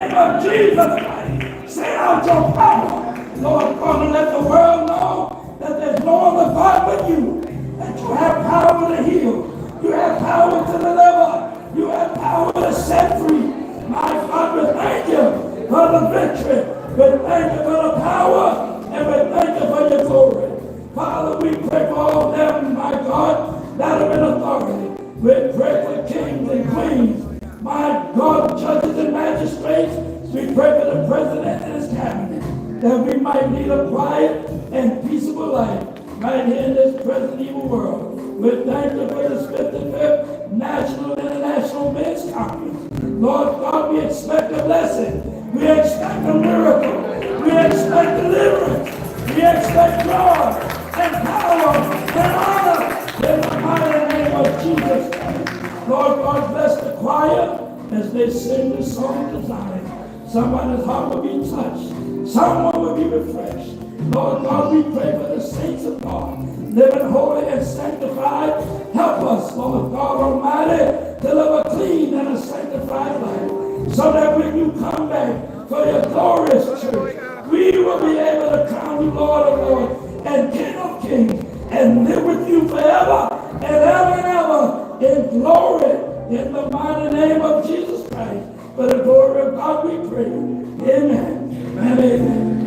name of Jesus Christ, send out your power. Lord God, and let the world know that there's no other God but you. That you have power to heal. You have power to deliver. You have power to set free. My God, we thank you for the victory. We thank you for the power. And we thank you for your glory. Father, we pray for all them, my God, that are in authority. We pray for kings and queens. My God, judges and magistrates, we pray for the president and his cabinet, that we might lead a quiet and peaceable life right here in this present evil world. We thank you for the 55th National and International Men's Conference. Lord God, we expect a blessing. We expect a miracle. We expect deliverance. We expect joy and power and honor in the mighty name of Jesus Christ. Lord God, bless the choir as they sing the song of Zion. Somebody's heart will be touched. Someone will be refreshed. Lord God, we pray for the saints of God, living holy and sanctified. Help us, Lord God Almighty, to live a clean and a sanctified life, so that when you come back for your glorious church, we will be able to crown you Lord of Lords and King of Kings, and live with you forever and ever in glory, in the mighty name of Jesus Christ. For the glory of God we pray. Amen and amen.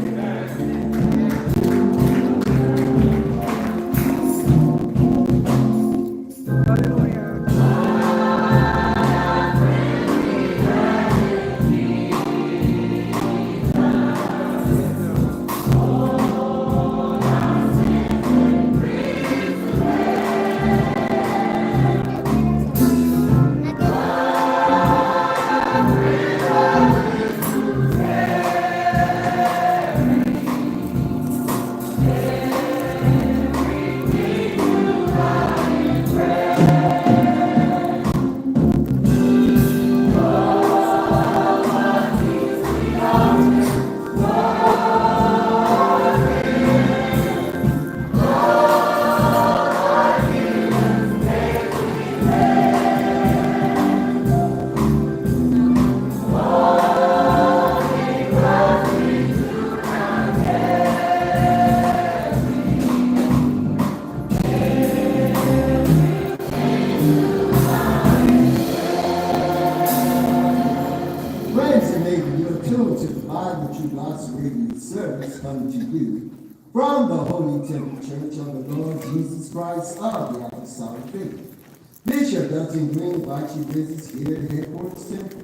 From the Holy Temple Church of the Lord Jesus Christ of the Apostolic Faith. Bishop Dustin Green invites you to visit here at the headquarters temple,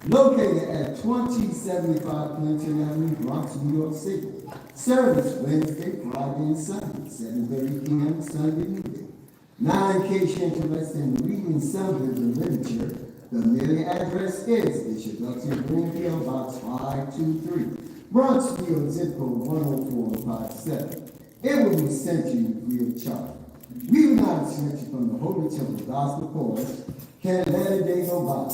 located at 2075 Clinton Avenue, Bronx, New York City. Service Wednesday, Friday, and Sunday, 7:30 p.m. Sunday evening. Now, in case you're interested in reading some of the literature, the mailing address is Bishop Dustin Green, PO Box 523. Bronxville, zip code 10457. It will be sent to you free of charge. We will not accept you from the Holy Temple Gospel Chorus. Can't let a day go by.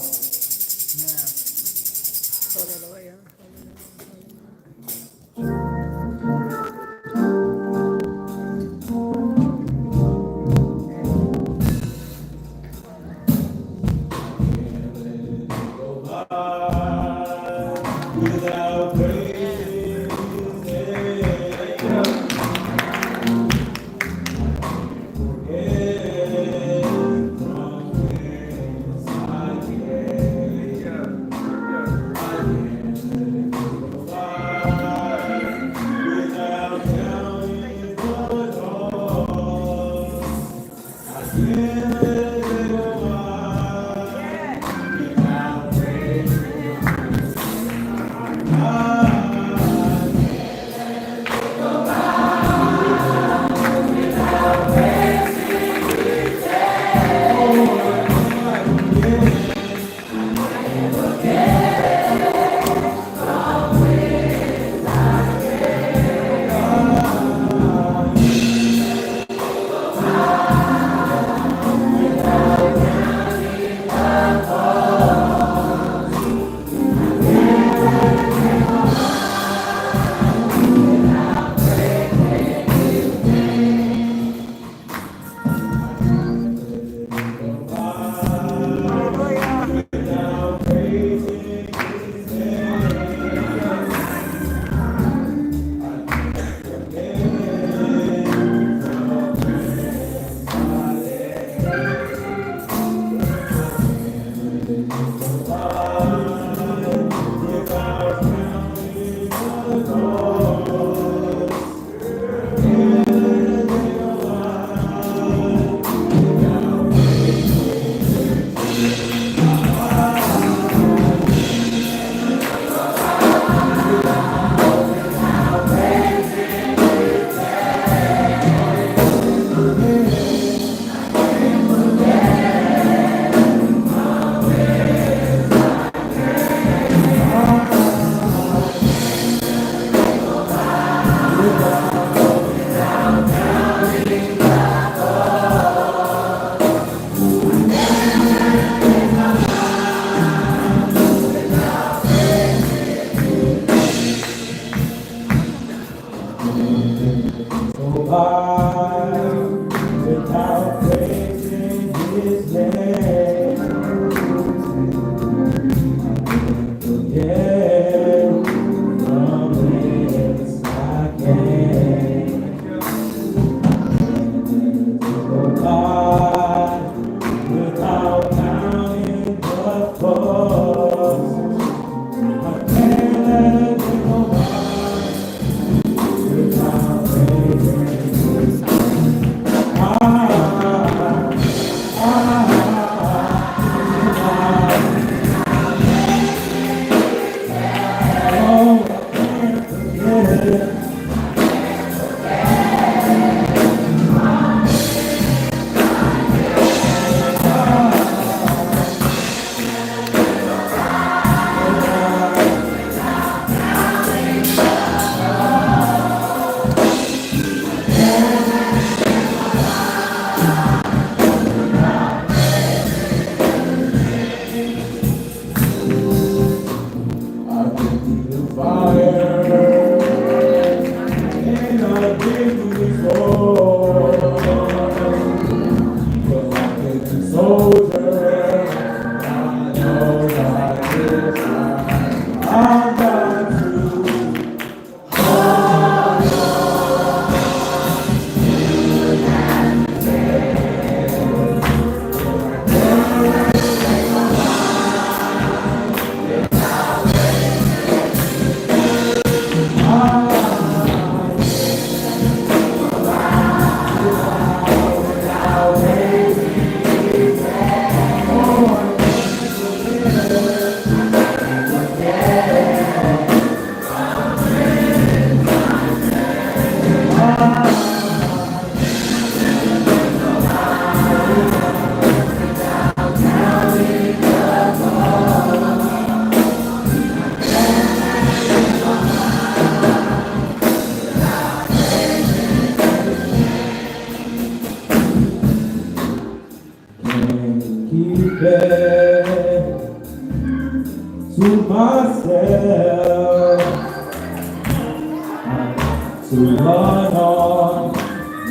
to run on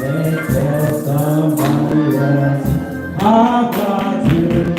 and tell somebody else I've got you.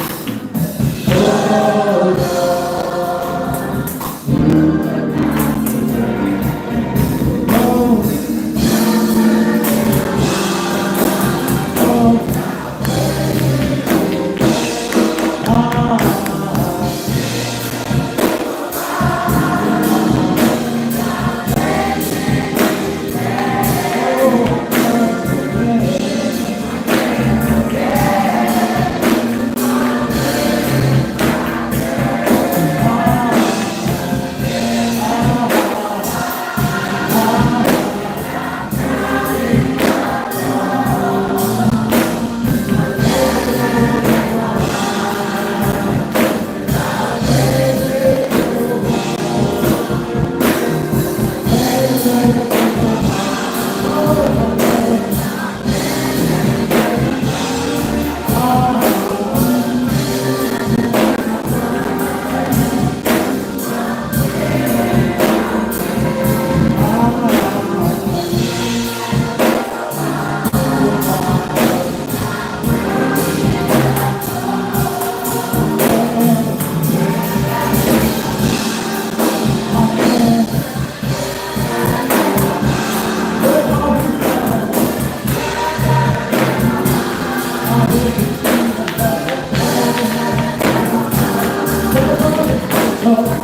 Oh,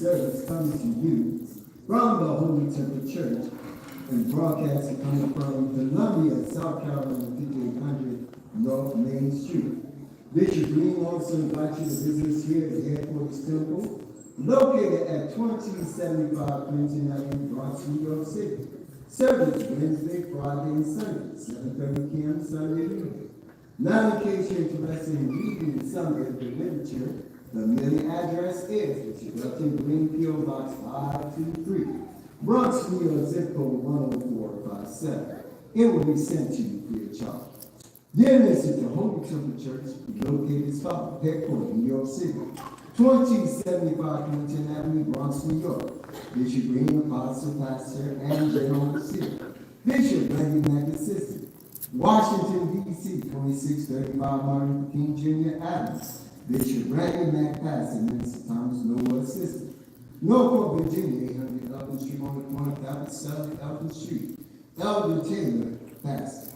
service comes to you from the Holy Temple Church and broadcasting coming from Columbia, South Carolina, 5800 North Main Street. Bishop Green also invites you to visit us here at the Headquarters Temple, located at 2075 Clinton Avenue, Bronx, New York City. Service Wednesday, Friday, and Sunday, 7:30 p.m. Sunday evening. Now, in case you're interested in reading some of the literature, the mailing address is Doctrine Green P.O. Box 523, Bronx, New York, zip code 10457. It will be sent to you free of charge. Then this is the Holy Temple Church, located as follows: headquarters, New York City, 2075 Clinton Avenue, Bronx, New York. Bishop Green, Apostle, Pastor, and General Overseer. Bishop Randy Mack, Assistant. Washington, D.C., 2635 Martin Luther King Jr. Avenue. Bishop Randy Mack, Pastor, Minister Thomas Noah, Assistant. Norfolk, Virginia, 800 Elton Street, on the corner of Abbott, South Elton Street. Elder Taylor, Pastor.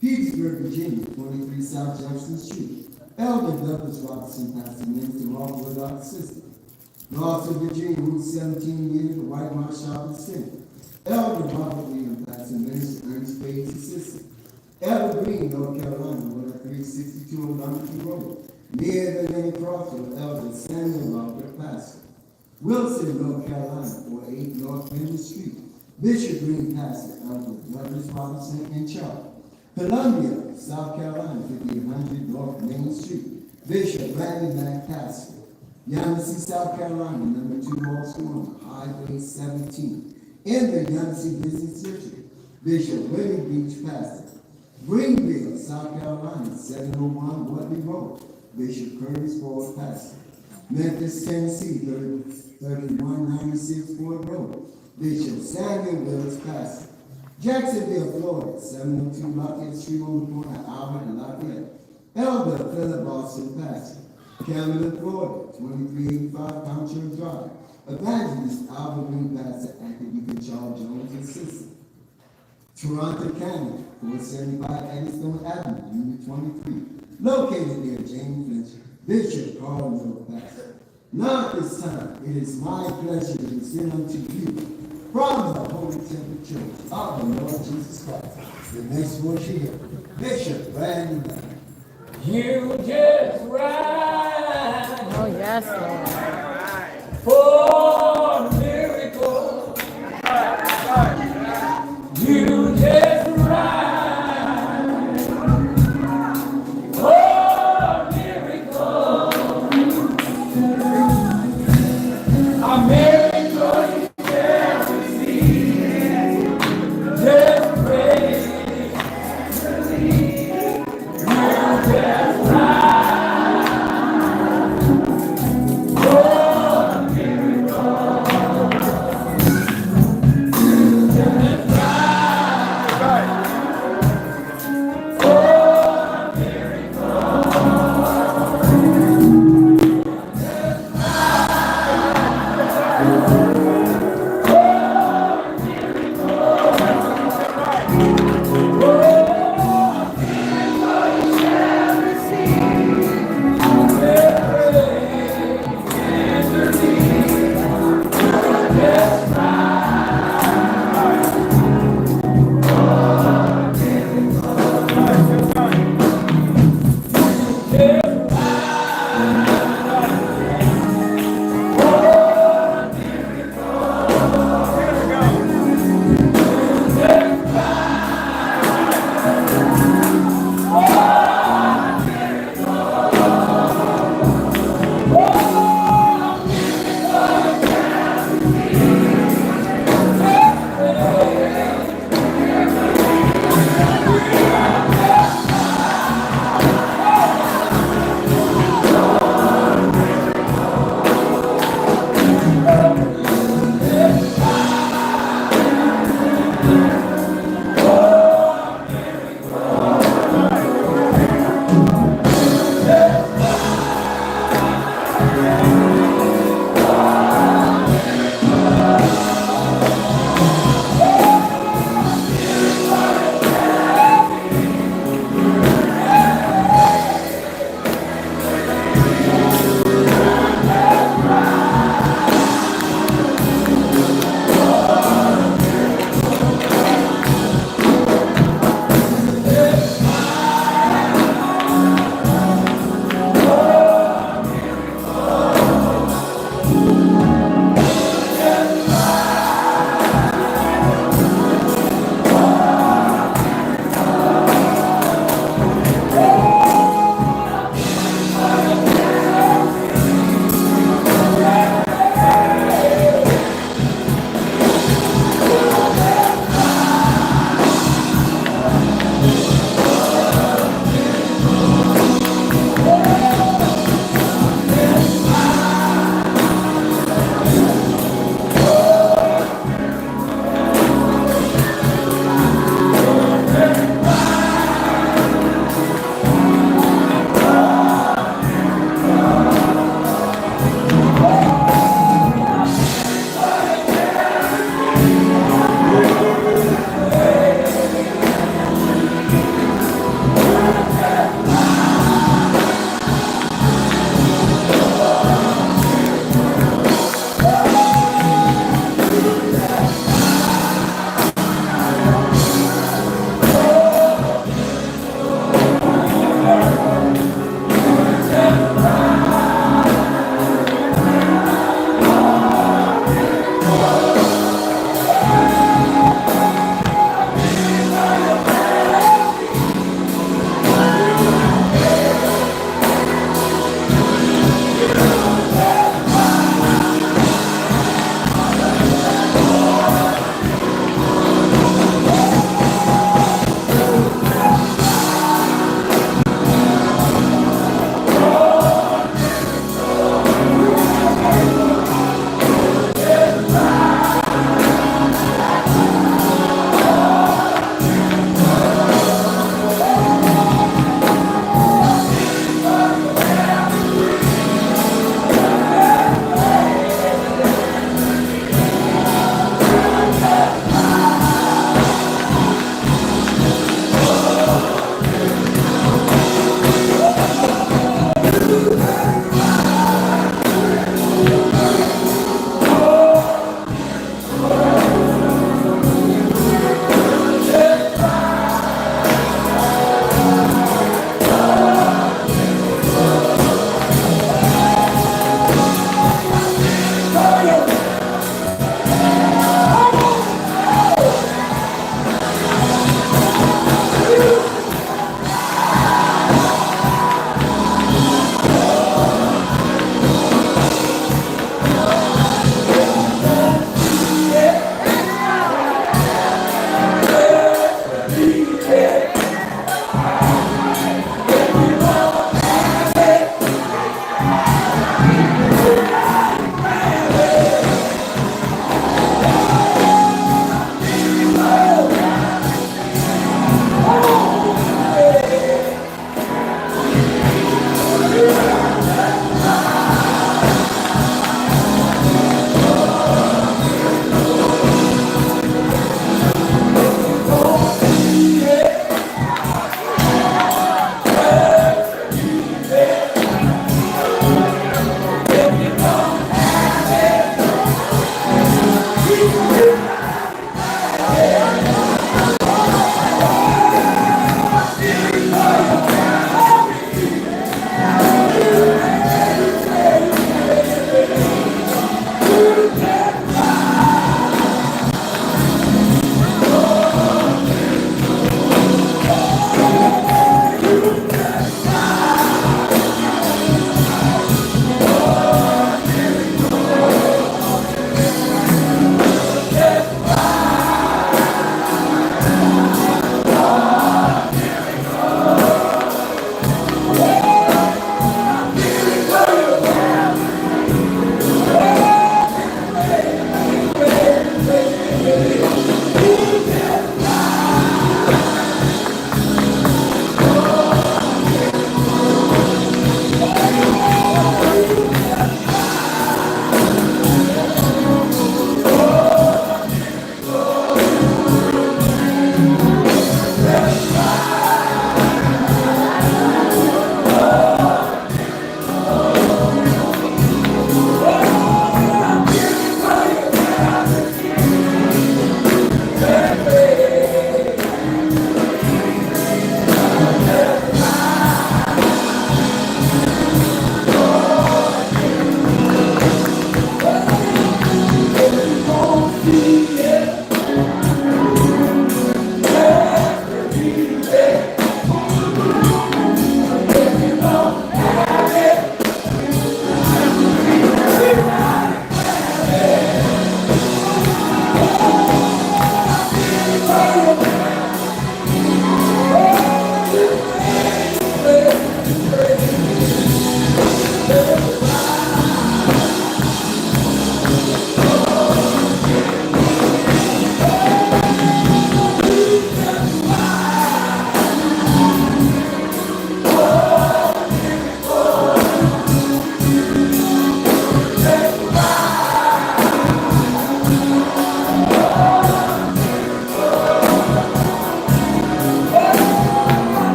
Petersburg, Virginia, 23 South Jefferson Street. Elder Douglas Robinson, Pastor, Minister Mark Woodlock, Assistant. Lawson, Virginia, Route 17 years, the White Marsh Shopping Center. Elder Robert William, Pastor, Minister Ernest Page, Assistant. Elder Green, North Carolina, 362 on Donkey Road. Near the Lane Crossroad, Elder Samuel Walker, Pastor. Wilson, North Carolina, 48 North Main Street. Bishop Green, Pastor, Elder Douglas Robinson, in charge. Columbia, South Carolina, 5800 North Main Street. Bishop Randy Mack, Pastor. Yamasee, South Carolina, number 2 Hall School, Highway 17. In the Yamasee Business District. Bishop Willie Beach, Pastor. Greenville, South Carolina, 701 Woodley Road. Bishop Curtis Ford, Pastor. Memphis, Tennessee, 3196 Ford Road. Bishop Samuel Willis, Pastor. Jacksonville, Florida, 702 Lafayette Street on the corner of Albert and Lafayette. Elder Philip Boston Pastor. Camden, Florida, 2385 Conchurch Drive. Evangelist Albert Green Pastor, Archdeacon Charles Jones and Sister. Toronto, Canada, 475 Eddystone Avenue, Unit 23. Located there, James Lynch, Bishop Carl Miller Pastor. Now at this time, it is my pleasure to present unto you from the Holy Temple Church of the Lord Jesus Christ. The next word you hear, Bishop Randy Mann. You just ride. Oh, yes, Lord. For a miracle. You just ride. For a miracle. A miracle you never see. Just praise.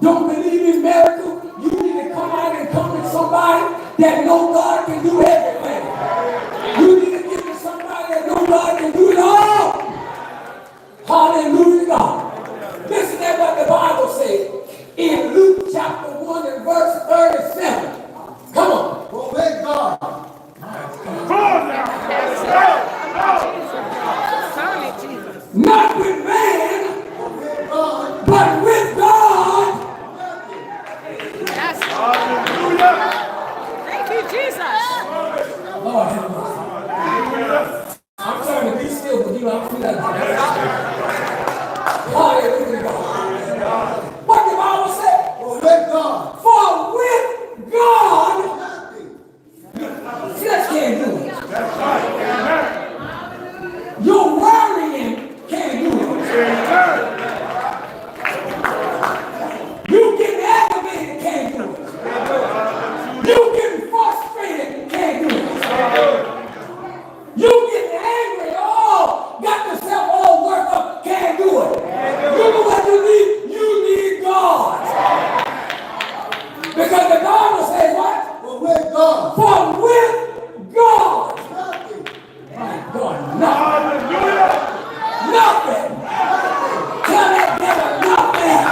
don't believe in miracles, you need to come out and come to somebody that know God can do everything. You need to get to somebody that know God can do it all. Hallelujah, God. Listen to what the Bible says in Luke chapter 1 and verse 37. Come on. Obey God. Not with man, but with God. Yes. Hallelujah. Thank you, Jesus. Lord have mercy. I'm trying to be still, but you know, I feel like hallelujah, God. What the Bible said? Obey God. For with God, flesh can't do it. Your worrying can't do it. You getting aggravated can't do it. You getting frustrated can't do it. You getting angry, got yourself all worked up, can't do it. You know what you need? You need God. Because the Bible says what? For with God. For with God. Nothing. My God, nothing. Nothing. Tell that devil nothing.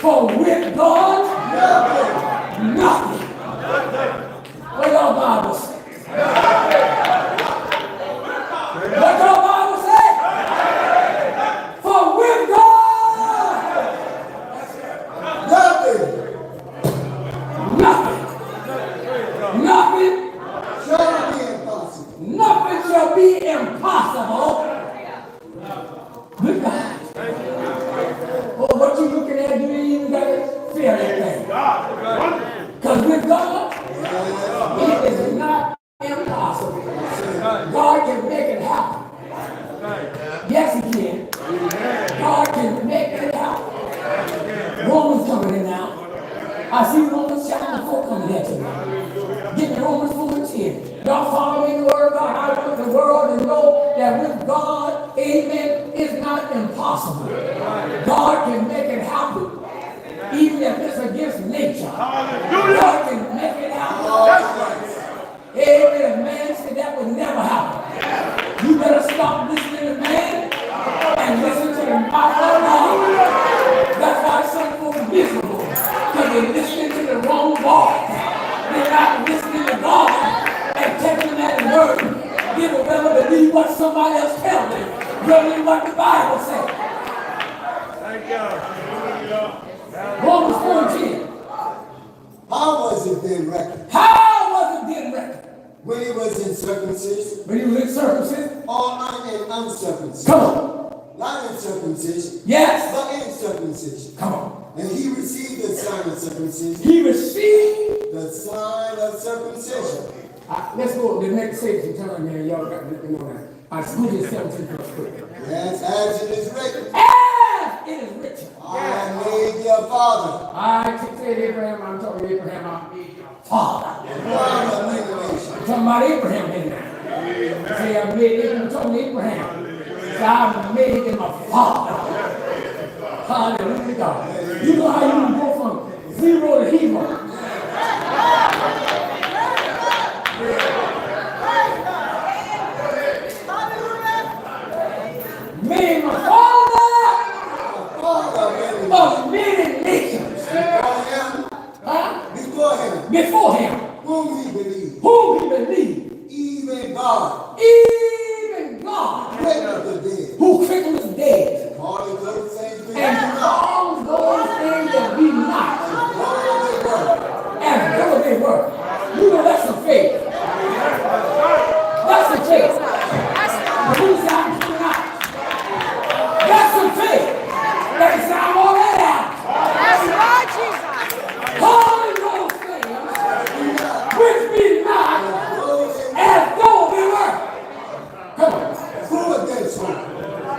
For with God, Y'all following the word of God? I want the world to know that with God, amen, it's not impossible. God can make it happen. Even if it's against nature. God can make it happen. Amen. Man said that would never happen. You better stop listening to man and listen to the mouth of God. That's why some folks are miserable. Because they're listening to the wrong voice. They're not listening to God and taking that word. They would rather believe what somebody else tells them rather than what the Bible says. Thank you. Romans 4:10. How was it then reckoned? How was it then reckoned? When he was in circumcision, When he was in circumcision? or in uncircumcision? Come on. Not in circumcision, Yes. but in circumcision. Come on. And he received the sign of circumcision. He received. The sign of circumcision. Let's go to the next section. Tell me, man, y'all got to know that. I spoke in 17 verse 3. Yes, as it is written. As it is written. I made your father. I keep saying Abraham, I'm talking Abraham, I made your father. Father of many nations. I'm talking about Abraham in there. Say I made Abraham, I'm talking Abraham. Say I made him a father. Hallelujah, God. You know how you can go from zero to hero. Made my father of many nations. Before him. Before him. Whom he believed. Whom he believed. Even God. Even God. Quickened the dead. Who quickened the dead. Calling those things which be And not. calls those things that be not. As though they were. You know that's the faith. That's the faith. Who's out tonight? That's the faith. That is I'm all that out. That's right, Jesus. Calling those things which be not as though they were. Come on. Who against whom?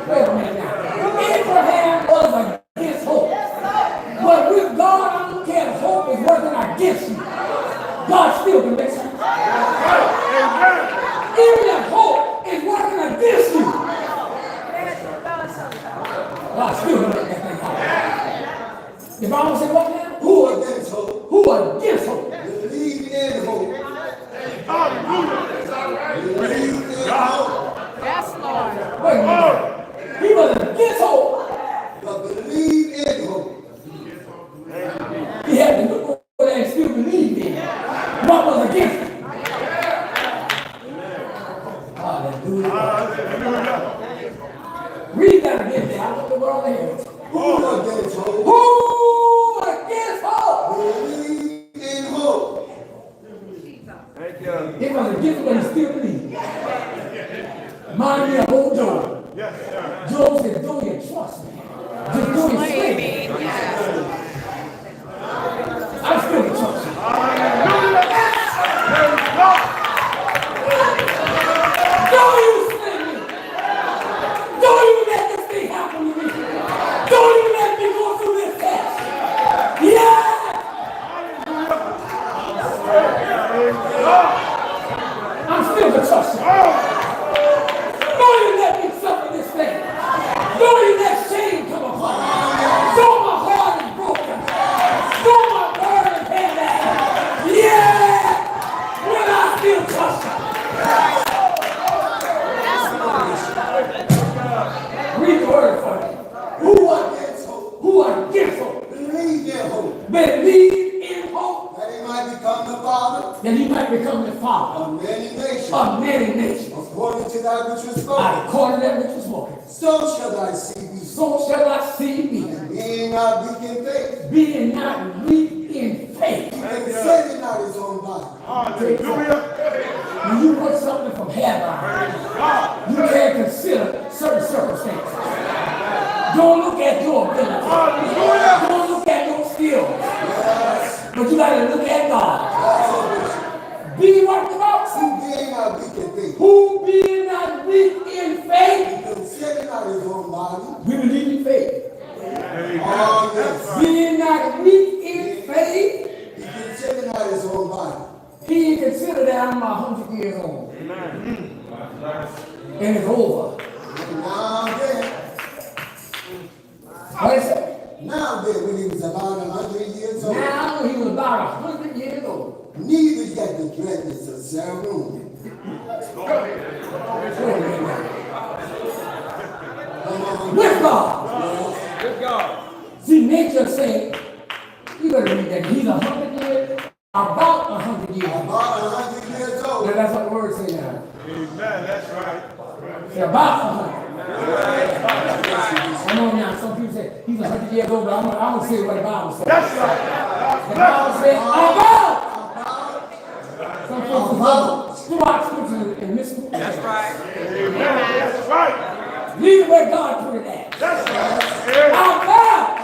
Wait a minute now. Abraham was against hope. But with God, I don't care if hope is working against you. God still can make you. Even if hope is working against you, God still can make that thing happen. The Bible says what now? Who against hope? Who against hope? Believe in hope. Hallelujah. Believe in hope. Yes, Lord. Wait a minute. He was against hope. But believe in hope. He had to look over there and still believe in what was against him. Hallelujah. Read that again there. I want the world to hear it. Who against hope? Who against hope? Believe in hope. Thank you. He was against but he still believed. Mind me of old Job. Yes, sir. Job said, "Do you trust me? Just do you slay me? I still can trust you." Do you slay me? Do you let this thing happen to me? Do you let me go through this test? Yeah! I'm still gonna trust you. Do you let me suffer this thing? Do you let shame come upon me? Though my heart is broken. Though my burden is heavy. Yeah! Will I still trust you? Read the word for me. Who against hope? Who against hope? Believe in hope. Believe in hope That he might become the father that he might become the father of many nations. of many nations. According to that which was spoken. According to that which was spoken. So shall thy seed be. So shall I see thee, Being not weak in faith. being not weak in faith. Considering not his own body. Hallelujah. When you put something from heaven, you can't consider certain circumstances. Don't look at your ability. Don't look at your skills. But you got to look at God. Be what the Bible says. Who being not weak in faith. Who being not weak in faith, Considering not his own body. we believe in faith. Oh yes. Being not weak in faith, He considering not his own body. He considered that I'm 100 years old. And it's over. Now then, What is it? now then, when he was about 100 years old, Now he was about 100 years old. neither yet the dreadness of ceremony. With God. Good God. See, nature said, you better read that. He's 100 years, about 100 years. About 100 years Now, old. that's what the word say now. Amen. That's right. Say about 100. I know now, some people say he's 100 years old, but I'm going to say what the Bible says. That's right. The Bible says about. Some folks about throughout scripture and miss. That's right. Amen. That's right. Leave it where God put it at. That's right. About.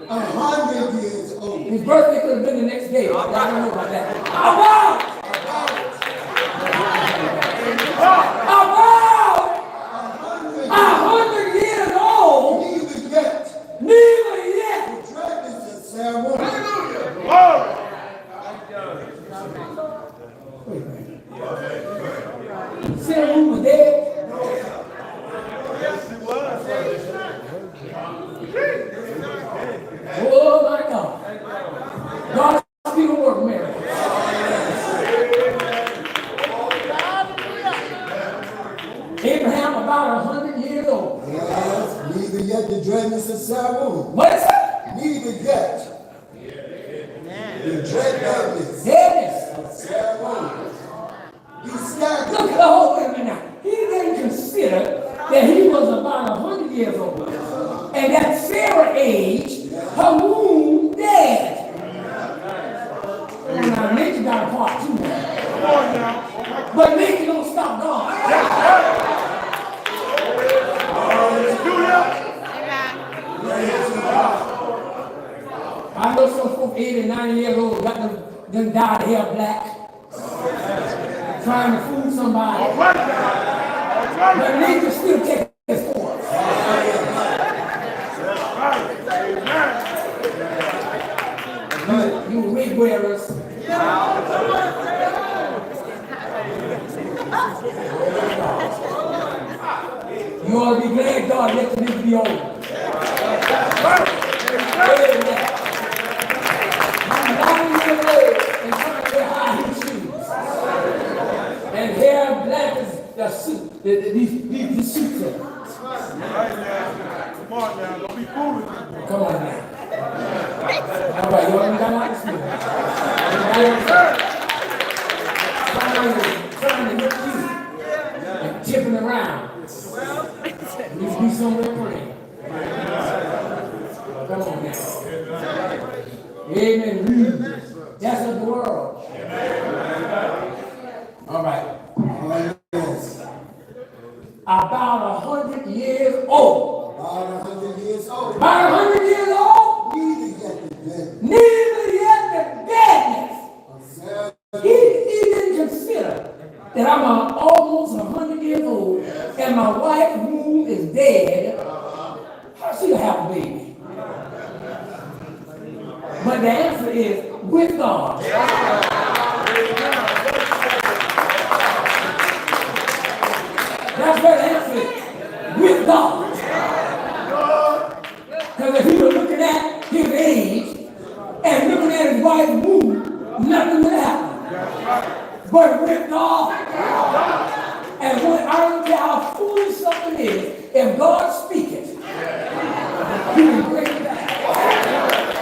100 years old. His birthday could have been the next day. I don't know about that. About. 100 years old. Neither yet. The dreadness of ceremony. Glory. Wait a minute. Sarah Moon was dead. Yes, it was. Oh my God. God still work miracles. Abraham about 100 years old. Yes, neither yet the dreadness of ceremony. What is that? Neither yet the dreadness Deadness. of ceremony. He Look staggered. at the whole thing now. He didn't consider that he was about 100 years old. And at Sarah's age, her womb dead. And now nature got a part too. Come on now. But nature don't stop God. Hallelujah. I know some folks 80, 90 years old got them dyed hair black. Trying to fool somebody. All right now. All right. But nature still takes its course. Amen. You wig wearers. You ought to be glad God let the nigga be old. Amen. I'm 90 years old and trying to wear high heel shoes. And hair black as the suit. These suits are. Right now. Come on now. Don't be fooling people. Come on now. All right, you already got out of school. Trying to look cute and tipping around. You should be somewhere praying. Come on now. Amen. Read. That's of the world. All right. Oh, yes. About 100 years old. About 100 years old. About 100 years old. Neither yet the dreadness Neither yet the deadness. of ceremony. He didn't consider that I'm almost 100 years old and my wife's womb is dead. How she gonna have a baby? But the answer is with God. That's where the answer is with God. Because if he was looking at his age and looking at his wife's womb, nothing would happen. But with God, and when I don't care how foolish something is, if God speaks it, he will bring it back.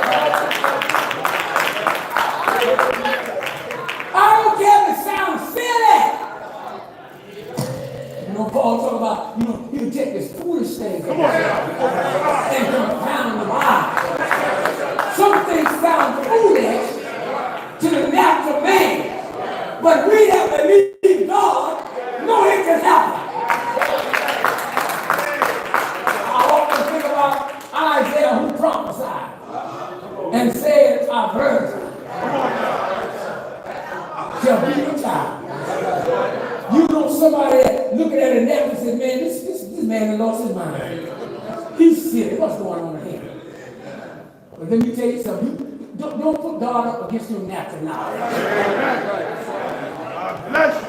I don't care if it sounds silly. You know, Paul talk about, he'll take this foolish thing and confound the wise. Some things sound foolish to the natural man, but we that believe God know it can happen. I often think about Isaiah who prophesied and said, a virgin shall be your child. You know somebody that looking at a net and says, man, this man has lost his mind. He's silly. What's going on here? But let me tell you something. Don't don't put God up against your natural knowledge. God bless you.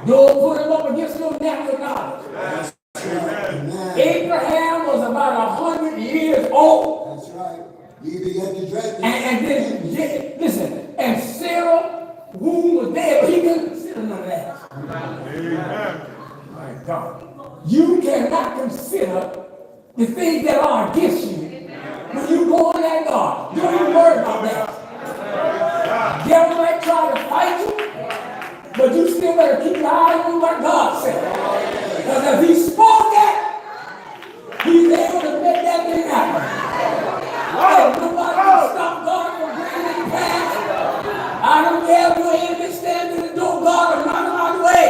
Don't put him up against your natural knowledge. Abraham was about 100 years old. That's right. He began to dress. And then, listen, and Sarah, womb was dead, but he couldn't consider none of that. Amen. My God. You cannot consider the things that are against you when you go on that God. Don't even worry about that. Devil might try to fight you, but you still better keep your eyes on what God said. Because if he spoke it, he's able to make that thing happen. Hey, nobody can stop God from bringing it past. I don't care if your enemy stands in the door, God will knock him out of the way.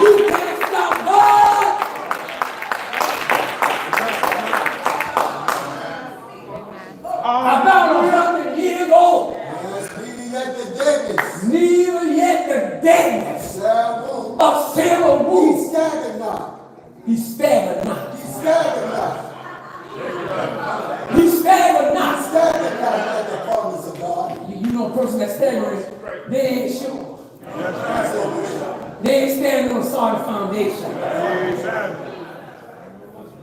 You can't stop God. About 100 years old. Neither yet the deadness. Neither yet the deadness of Sarah womb. He staggered not. He staggered not. He staggered not. He staggered not. Staggered not at the promise of God. You know a person that staggers, they ain't sure. They ain't standing on a solid foundation.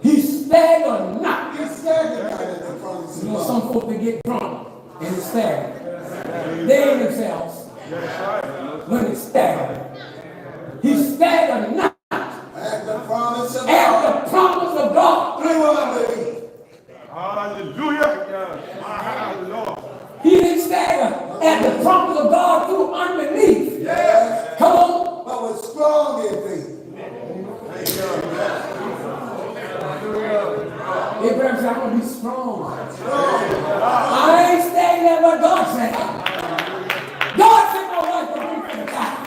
He staggered not. He staggered not at the promise of You know God. some folks that get drunk and they stagger. They ain't themselves when they stagger. He staggered not At the promise of at God. the promise of God. Through unbelief. Hallelujah. My Lord. He didn't stagger at the promise of God through unbelief. Yes. Come on. But was strong in faith. Abraham said, I'm going to be strong. I ain't staying there what God said. God said my wife to be for the time.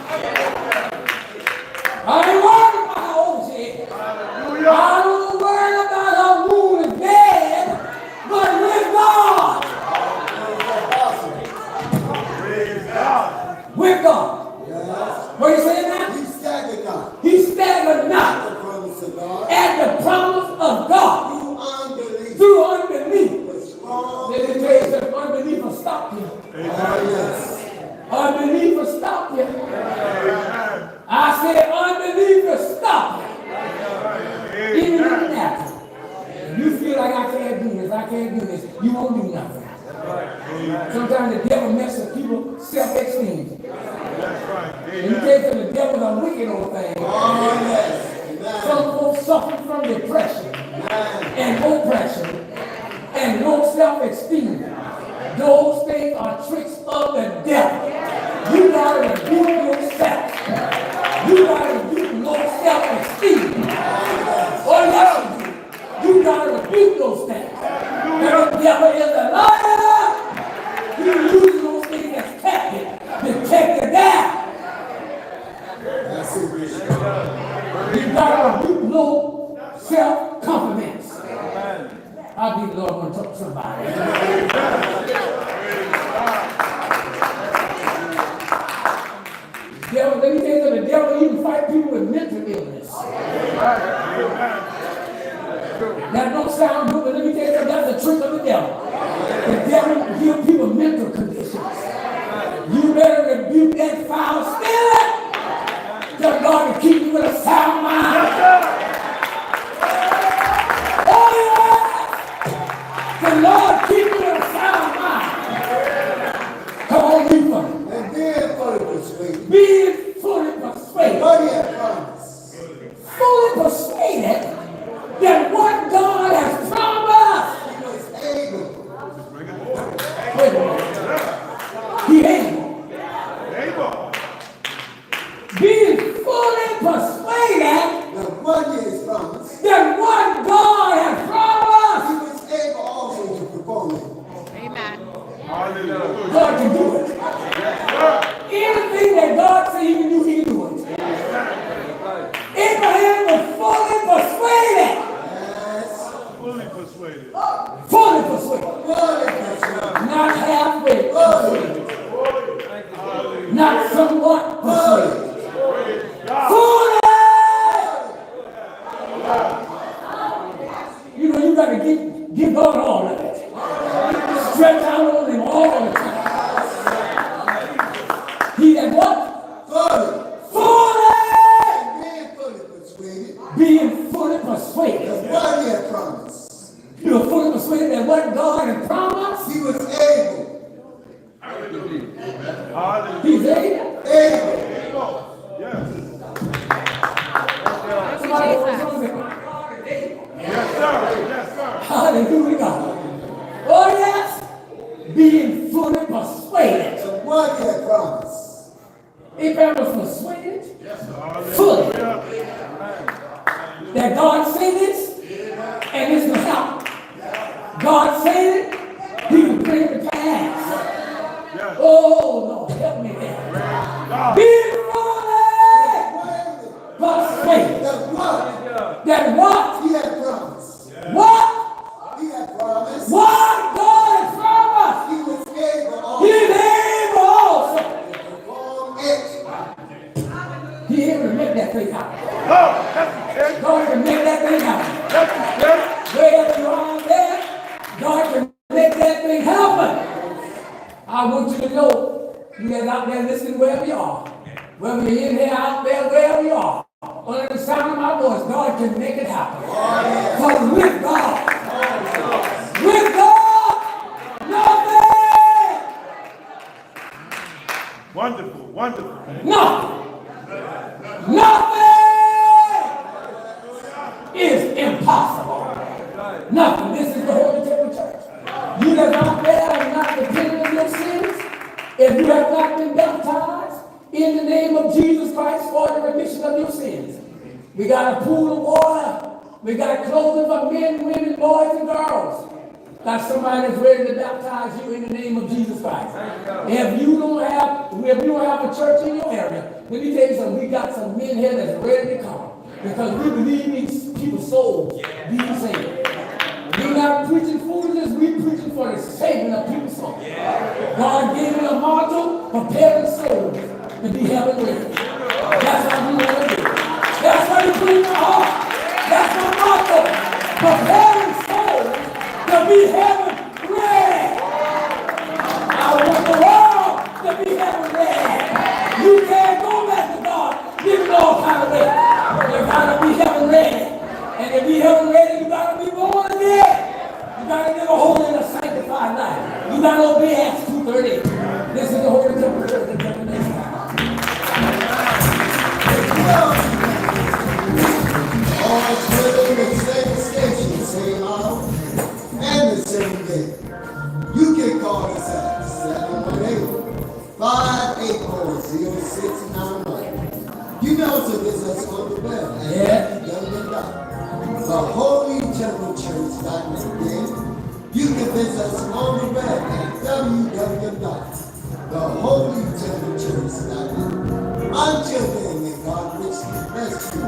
I ain't worried about how old she is. I don't worry about her womb is dead, but with God. With God. Yes. What are you saying now? He staggered not. He staggered At not the promise of God. at the promise of God Through unbelief. through unbelief. Was strong. Let me tell you something, unbelief will stop you. Yes. Unbelief will stop you. I said unbelief will stop you. Even in the natural. If you feel like I can't do this, I can't do this, you won't do nothing. Sometimes the devil messes with people's self-esteem. And you take from the devil's a wicked old thing. Oh, yes. Amen. Some folks suffer from depression and oppression and low self-esteem. Those things are tricks of the devil. You gotta rebuke yourself. You gotta rebuke low self-esteem. Oh yes, you do. You gotta rebuke those things. And the devil is a liar. You use those things as captive to take you down. That's it, Bishop. You gotta rebuke low self-confidence. I believe the Lord want to talk to somebody. Devil, let me tell you something, the devil even fight people with mental illness. That don't sound good, but let me tell you something, that's a trick of the devil. The devil gives people mental conditions. You better rebuke that foul spirit. That God can keep you with a sound mind. Oh yeah! The Lord keep you with a sound mind. Come on, be funny. And being fully persuaded. Being fully persuaded. What he had promised. Fully persuaded that what God has promised. He was able. Wait a minute. He able. Being fully persuaded That what he has promised. that what God has promised, He was able also to perform it. Amen. Hallelujah. God can do it. Anything that God said he can do, he can do it. Abraham was fully persuaded. Yes. Fully persuaded. Fully persuaded. Fully persuaded. Not halfway persuaded. Not somewhat persuaded. Fully! You know, you got to give God all of it. Stretch out on Hallelujah. He's able. Yes. Somebody Jesus. was on it. Yes, sir. Yes, sir. Hallelujah, God. Oh, yes. Being fully persuaded. What he had promised. Abraham was persuaded fully that God said this and this will happen. God said it, he will bring it to pass. Oh, Lord, help me there. Be fully persuaded that what? He had promised. What? He had promised. What God has promised. He was able also He's able also. to perform it. He able to make that thing happen. Oh, that's the kid. God can make that thing happen. That's the kid. Wherever you are there, God can make that thing happen. I want you to know, you guys out there listening wherever you are, whether you're in here, out there, wherever you are, under the sound of my voice, God can make it happen. Because with God, nothing, Wonderful, wonderful. nothing is impossible. Nothing. This is the Holy Temple Church. You that are out there and not repenting of your sins, if you have not been baptized in the name of Jesus Christ for the remission of your sins, we got a pool of water. We got clothing for men, women, boys, and girls. Got somebody that's ready to baptize you in the name of Jesus Christ. If you don't have a church in your area, let me tell you something. We got some men here that's ready to come because we believe these people's souls being saved. We're not preaching foolishness. We're preaching for the saving of people's souls. God gave me a motto: prepare the souls to be heaven ready. That's how we want to do. That's what you put in your heart. That's my motto: preparing souls to be heaven ready. I want the world to be heaven ready. You can't go back to God living all kind of way. You gotta be heaven ready. And to be heaven ready, you gotta be born again. You gotta live a holy and a sanctified life. You gotta obey Acts 2:38. This is the Holy Temple Church of the next time. All living in the same station, same hour, and the same day. You can call us at 718-584-0691. You know to visit us on the web at www.theholytemplechurch.net. Again, you can visit us on the web at www.theholytemplechurch.net. Until then, may God richly bless you.